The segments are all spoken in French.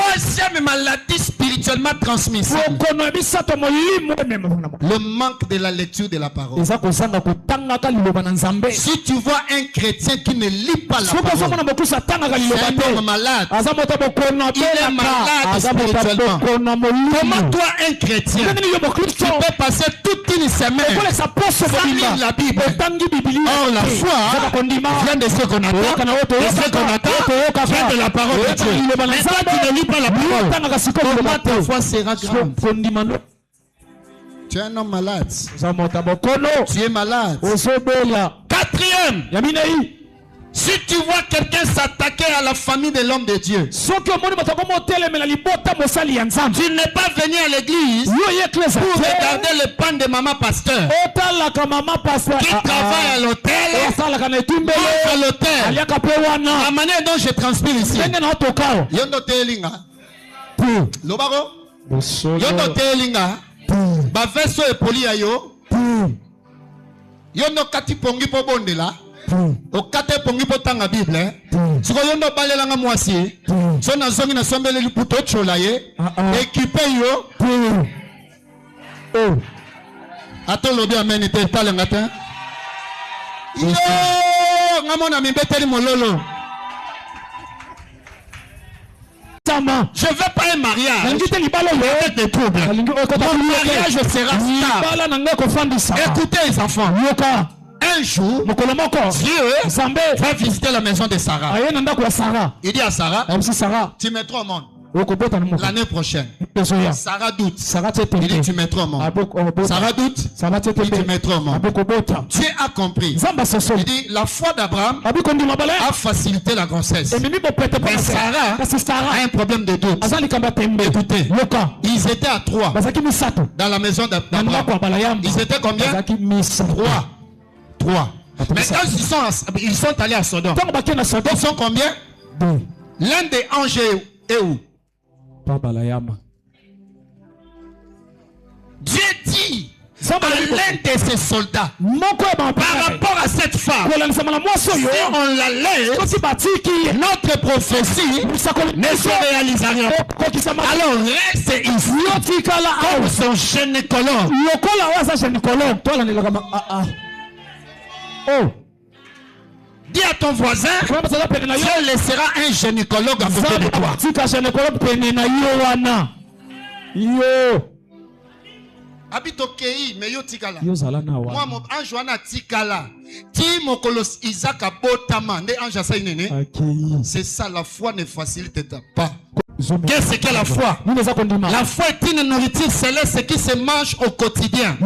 Troisième maladie spirituellement transmissible. Le manque de la lecture de la parole. Si tu vois un chrétien qui ne lit pas la parole, c'est un homme malade. Il est malade spirituellement. Comment toi, un chrétien, tu peux passer toute une semaine sans lire la Bible? Or, la foi vient de ce qu'on attend, vient de la parole de Dieu. Mais toi, tu ne lis pas la parole. Comment ta foi sera grande? Tu es un homme malade. Tu es malade. Quatrième, si tu vois quelqu'un s'attaquer à la famille de l'homme de Dieu, tu n'es pas venu à l'église pour regarder le pan de maman pasteur qui travaille à l'hôtel, mange à l'hôtel. La manière dont je transpire ici, yondo telinga lobaro yondo telinga baveso epoli ayo yondo kati pongi po bondela okate pongi po tanga Bible siko yondo balelanga mwasi so na zongi na sombele liputo chola ye équipé yo ato lobi ameni te talenga te yo ngamona mimbeteli mololo. Je veux pas un mariage avec des troubles. Mon mariage sera stable. Écoutez les enfants. Un jour, Dieu va visiter la maison de Sarah. Il dit à Sarah, tu mettras au monde l'année prochaine. Sarah doute. Il dit tu mettras au monde. Sarah doute. Il dit tu mettras au monde. Dieu a compris. Il dit la foi d'Abraham a facilité la grossesse. Mais Sarah a un problème de doute. Écoutez, ils étaient à 3 dans la maison d'Abraham. Ils étaient combien? 3. Mais quand ils sont allés à Sodome, ils sont combien? L'un des anges est où? Dieu dit à l'un de ses soldats par rapport à cette femme, si on la laisse, notre prophétie ne se réalisera rien. Alors reste ici comme son gynécologue. Dis à ton voisin, Dieu laissera un gynécologue à côté de toi. Habite au pays, mais yo tikala. Moi, mon ange wana tikala. Ti mokolos Isaac abotama. Ne ange asa inene. C'est ça, la foi ne facilite pas. Qu'est-ce que la foi? La foi est une nourriture céleste qui se mange au quotidien.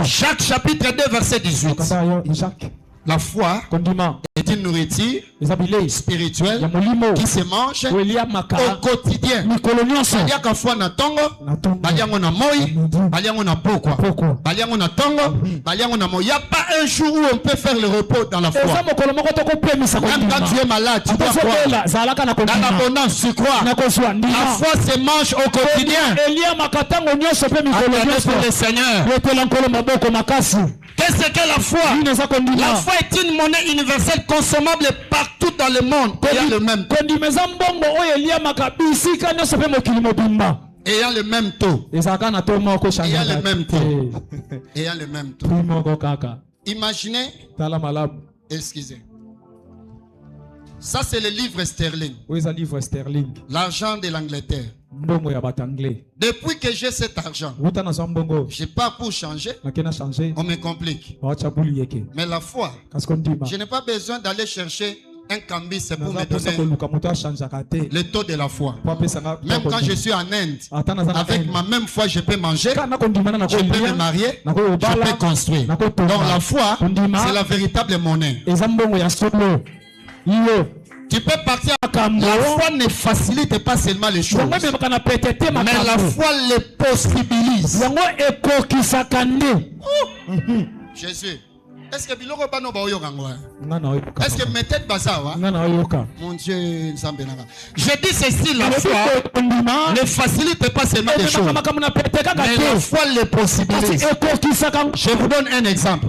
Jacques chapitre 2 verset 18. La foi est une nourriture spirituelle qui se mange au quotidien. Baliaka foi na tongo, baliango na moi, baliango na pokwa, baliango na tongo, baliango na moi. Il n'y a pas un jour où on peut faire le repos dans la foi. Même quand tu es malade, tu dois croire. Dans l'abondance, tu crois. La foi se mange au quotidien. Attendez pour le Seigneur. Qu'est-ce que la foi? La foi est une monnaie universelle consommable partout dans le monde. Il y a le même taux. Ayant le même taux. Ayant le même taux. Ayant le même taux. Imaginez. Excusez. Ça, c'est le livre sterling. L'argent de l'Angleterre. Depuis que j'ai cet argent, je n'ai pas pour changer. On me complique. Mais la foi, je n'ai pas besoin d'aller chercher un cambis pour me donner le taux de la foi. Même quand je suis en Inde, avec ma même foi, je peux manger, je peux me marier, je peux construire. Donc la foi, c'est la véritable monnaie. Tu peux partir à Kambo. La foi ne facilite pas seulement les choses, mais la foi les possibilise. Jésus, est-ce que biloko bano ba oyokangwa? Est-ce que mettez bazawa? Mon Dieu, je dis ceci, la foi ne facilite pas seulement les choses, mais la foi les possibilise. Je vous donne un exemple.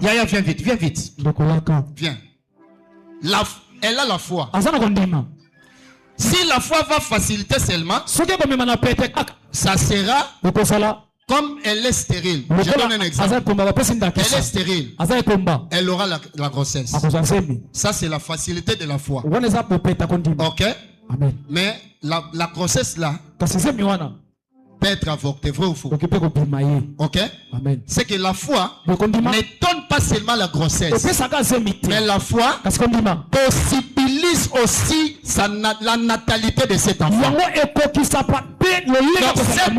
Yaya, viens vite, viens vite. Viens. Elle a la foi. Si la foi va faciliter seulement, ça sera comme elle est stérile. Je donne un exemple. Elle est stérile. Elle aura la grossesse. Ça, c'est la facilité de la foi. Ok? Amen. Mais la grossesse là peut être avortée, vrai ou faux? Ok? C'est que la foi ne donne pas seulement la grossesse, mais la foi possibilise aussi la natalité de cet enfant. Donc cet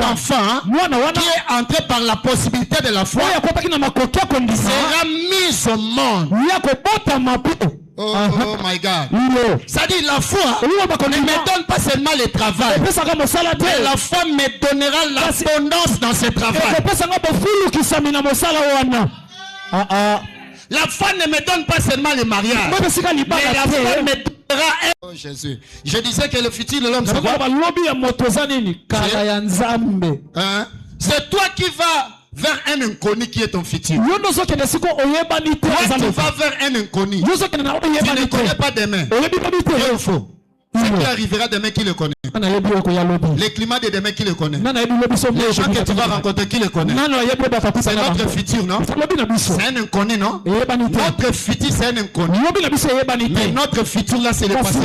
enfant qui est entré par la possibilité de la foi sera mis au monde. Oh my God. Ça dit la foi ne me donne pas seulement le travail, mais la foi me donnera l'abondance dans ce travail. La foi ne me donne pas seulement le mariage, mais la foi me donnera. Oh Jésus. Je disais que le futur de l'homme c'est quoi? C'est toi qui vas vers un inconnu qui est ton futur. Toi, tu vas vers un inconnu. Tu ne connais pas demain. Il faut. Ce qui arrivera demain, qui le connaît? Les climats de demain, qui le connaît? Les gens que tu vas rencontrer, qui le connaît? C'est notre futur, non? C'est un inconnu, non? Notre futur, c'est un inconnu. Mais notre futur, là, c'est le passé.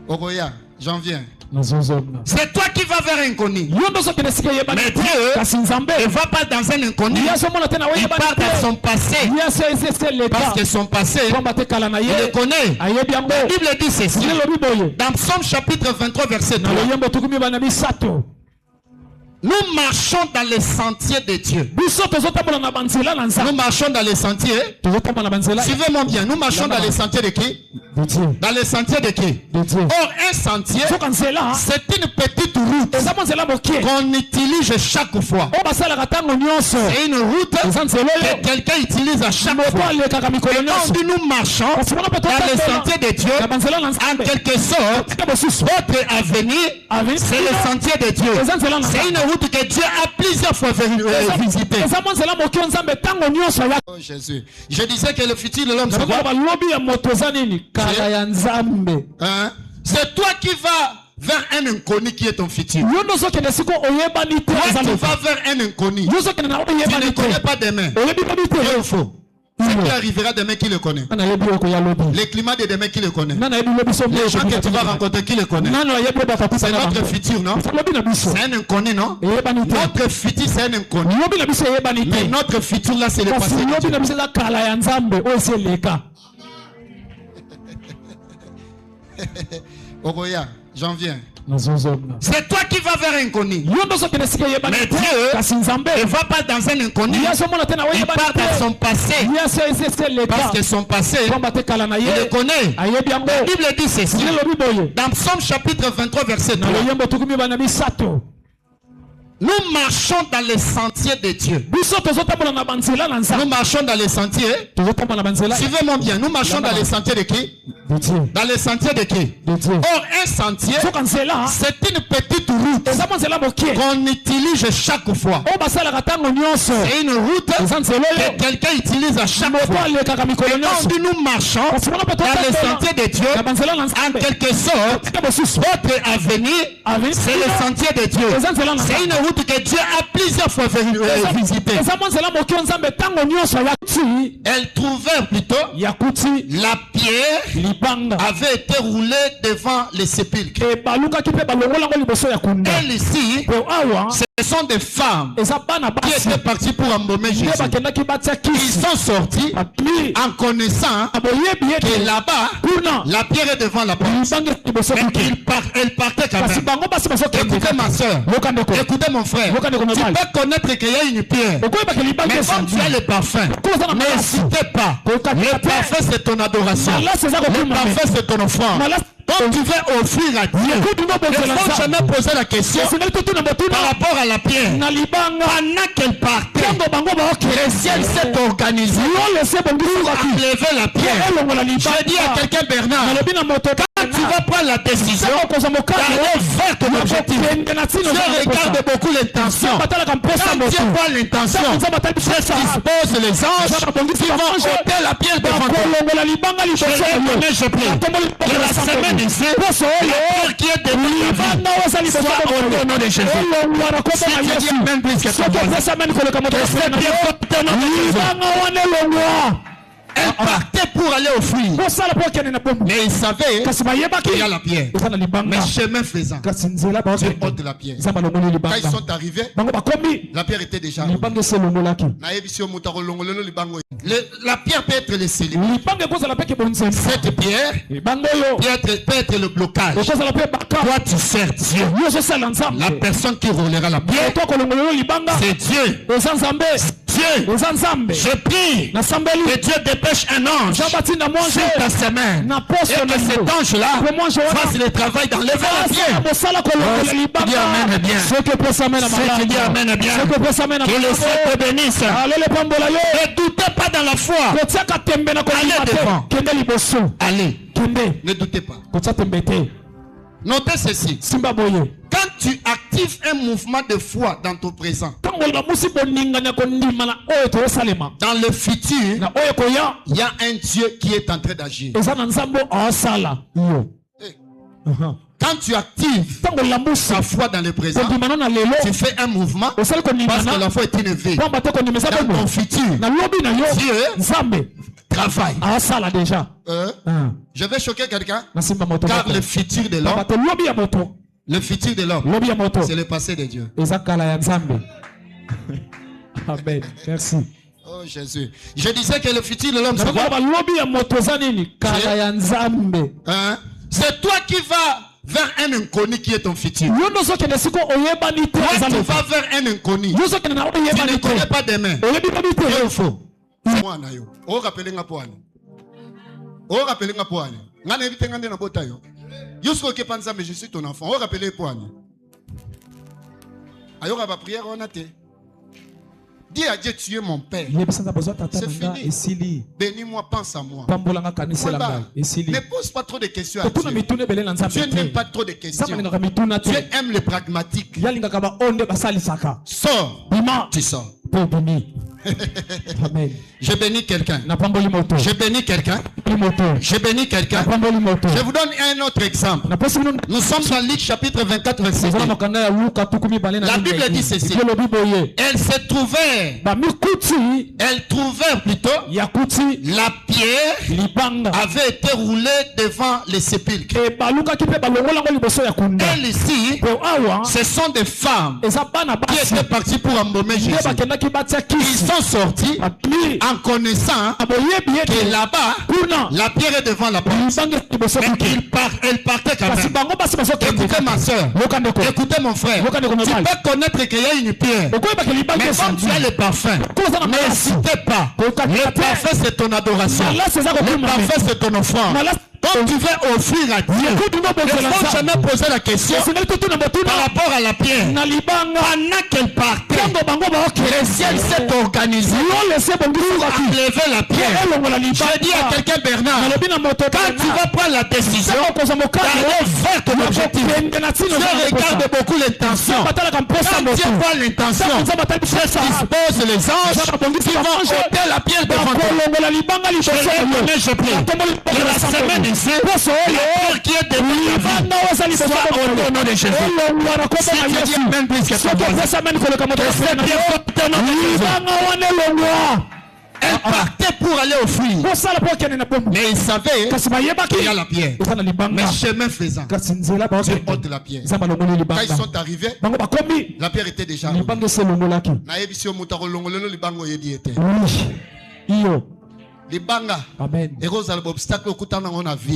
Ogoya, j'en viens. C'est toi qui vas vers un inconnu. Mais Dieu ne va pas dans un inconnu. Il part dans son passé. Parce que son passé, il le connaît. La Bible dit ceci. Dans Psaume chapitre 23 verset 3. Nous marchons dans les sentiers de Dieu. Nous marchons dans les sentiers. Suivez-moi bien. Nous marchons dans les sentiers de qui? Dans les sentiers de qui? Or, un sentier, c'est une petite route qu'on utilise chaque fois. C'est une route que quelqu'un utilise à chaque fois. Et quand nous marchons dans les sentiers de Dieu, en quelque sorte, votre avenir, c'est le sentier de Dieu. C'est une route que Dieu a plusieurs fois visité. Oh Jésus. Je disais que le futur de l'homme c'est quoi? C'est toi qui vas vers un inconnu qui est ton futur. Toi, tu vas vers un inconnu. Tu ne connais pas demain. Il faut. Ce qui arrivera demain, qui le connaît? Les climats de demain, qui le connaît? Les gens que tu vas rencontrer, qui le connaît? C'est notre futur, non? C'est un inconnu, non? Notre futur, c'est un inconnu. Mais notre futur, là, c'est le passé. Ogoya, j'en viens. C'est toi qui vas vers un inconnu. Mais Dieu ne va pas dans un inconnu. Il part dans son passé. Parce que son passé, il le connaît. La Bible dit ceci. Dans Psaume chapitre 23 verset 3. Nous marchons dans les sentiers de Dieu. Nous marchons dans les sentiers. Suivez-moi bien. Nous marchons dans les sentiers de qui? Dans les sentiers de qui? Or, un sentier, c'est une petite route qu'on utilise chaque fois. C'est une route que quelqu'un utilise à chaque fois. Et quand nous marchons dans les sentiers de Dieu, en quelque sorte, votre avenir, c'est le sentier de Dieu. C'est une route que Dieu a plusieurs fois visité. Elle trouvait plutôt la pierre avait été roulée devant les sépulcres. Elle ici, ce sont des femmes qui étaient parties pour embaumer Jésus. Ils sont sortis en connaissant que là-bas, la pierre est devant la porte. Elle partait quand même. Écoutez ma soeur, écoutez mon frère. Tu peux connaître qu'il y a une pierre, mais comme tu as le parfum, n'hésitez pas. Le parfum c'est ton adoration. Le parfum c'est ton offrande. Quand tu veux offrir à Dieu, il ne faut jamais poser la question par rapport à la pierre. Pendant qu'elle partait, le ciel s'est organisé pour enlever la pierre. Je dis à quelqu'un, Bernard, quand tu vas prendre la décision d'aller vers ton objectif, je regarde beaucoup l'intention. Quand Dieu voit l'intention, je dispose les anges qui vont ôter la pierre devant toi. Je prie. La semaine ici, la pierre qui est devant la vie soit ôtée au nom de Jésus. Si tu dis même plus que ça, elle partait pour aller au fruit. Mais il savait qu'il y a la pierre. Mais chemin faisant, Dieu ôte la pierre. Quand ils sont arrivés, la pierre était déjà là. La pierre peut être le célibat. Cette pierre peut être le blocage. Toi tu sers Dieu. La personne qui roulera la pierre, c'est Dieu. Je prie que Dieu dépêche un ange sur ta semaine et que cet ange-là fasse le travail d'enlever la pierre. Dis amen bien. Ceux qui disent amen bien, que le Seigneur te bénisse. Ne doutez pas dans la foi. Allez devant. Allez. Ne doutez pas. Notez ceci. Quand tu actives un mouvement de foi dans ton présent, dans le futur, il y a un Dieu qui est en train d'agir. Quand tu actives ta foi dans le présent, tu fais un mouvement parce que la foi est innové. Dans ton futur, Dieu travaille. Je vais choquer quelqu'un, car le futur de l'homme, c'est le passé de Dieu. Amen. Merci. Oh Jésus. Je disais que le futur de l'homme, c'est quoi? C'est toi qui vas vers un inconnu qui est ton futur. Toi, tu vas vers un inconnu. Tu ne connais pas demain. Il faut. Oh, rappelez-moi pour aller. Oh, rappelez-moi pour aller. Je suis ton enfant. Oh, rappelez-moi pour aller. Ayo, la prière, on a été. Dis à Dieu, tu es mon père. C'est fini. Bénis-moi, pense à moi. Ne pose pas trop de questions à Dieu. Dieu n'aime pas trop de questions. Dieu aime le pragmatique. Sors. Tu sors. Amen. Je bénis quelqu'un. Je bénis quelqu'un. Je bénis quelqu'un. Je vous donne un autre exemple. Nous sommes dans Luc chapitre 24 verset 1. La Bible dit ceci. Elle trouvait plutôt la pierre avait été roulée devant les sépulcres. Elle ici, ce sont des femmes qui étaient parties pour embaumer Jésus. Ils sont sortis en connaissant que là-bas, la pierre est devant la porte. Mais elle partait quand même. Écoutez ma soeur, écoutez mon frère. Tu peux connaître qu'il y a une pierre. Mais comme tu as le parfum, n'hésitez pas. Le parfum c'est ton adoration. Le parfum c'est ton offrande. Quand tu veux offrir à Dieu, il ne faut jamais poser la question par rapport à la pierre. Pendant qu'elle partait, le ciel s'est organisé pour enlever la pierre. Je dis à quelqu'un, Bernard, quand tu vas prendre la décision d'aller vers ton objectif, je regarde beaucoup l'intention. Quand Dieu voit l'intention, je dispose les anges qui vont ôter la pierre devant toi. Je prie. La semaine ici, la pierre qui est devant la vie soit ôtée au nom de Jésus. Si tu dis même plus que ça, elle partait pour aller au fruit. Mais il savait qu'il y a la pierre. Mais chemin faisant, Dieu ôte la pierre. Quand ils sont arrivés, la pierre était déjà là. Amen.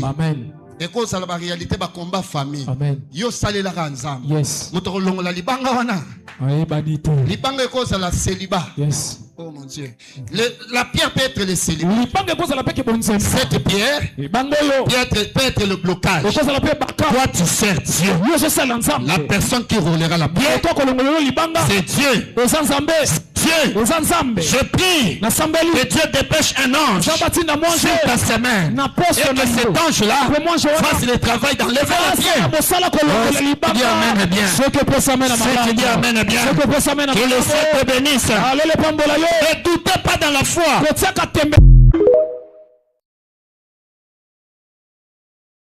Amen. Et cause la réalité ba combat famille. Amen. Yo salela kanzamba. Yes. Mutolongo la libanga wana. Libanga cause la célibat. Yes. Oh mon Dieu. La pierre peut être le célibat. Cette pierre peut être le blocage. Toi tu sers Dieu. La personne qui roulera la pierre, c'est Dieu. Dieu. Je prie que Dieu dépêche un ange sur ta semaine. Et que cet ange-là fasse le travail d'enlever la pierre. Dis amen bien. Ceux qui disent amen bien. Que le Seigneur te bénisse. Ne doutez pas dans la foi.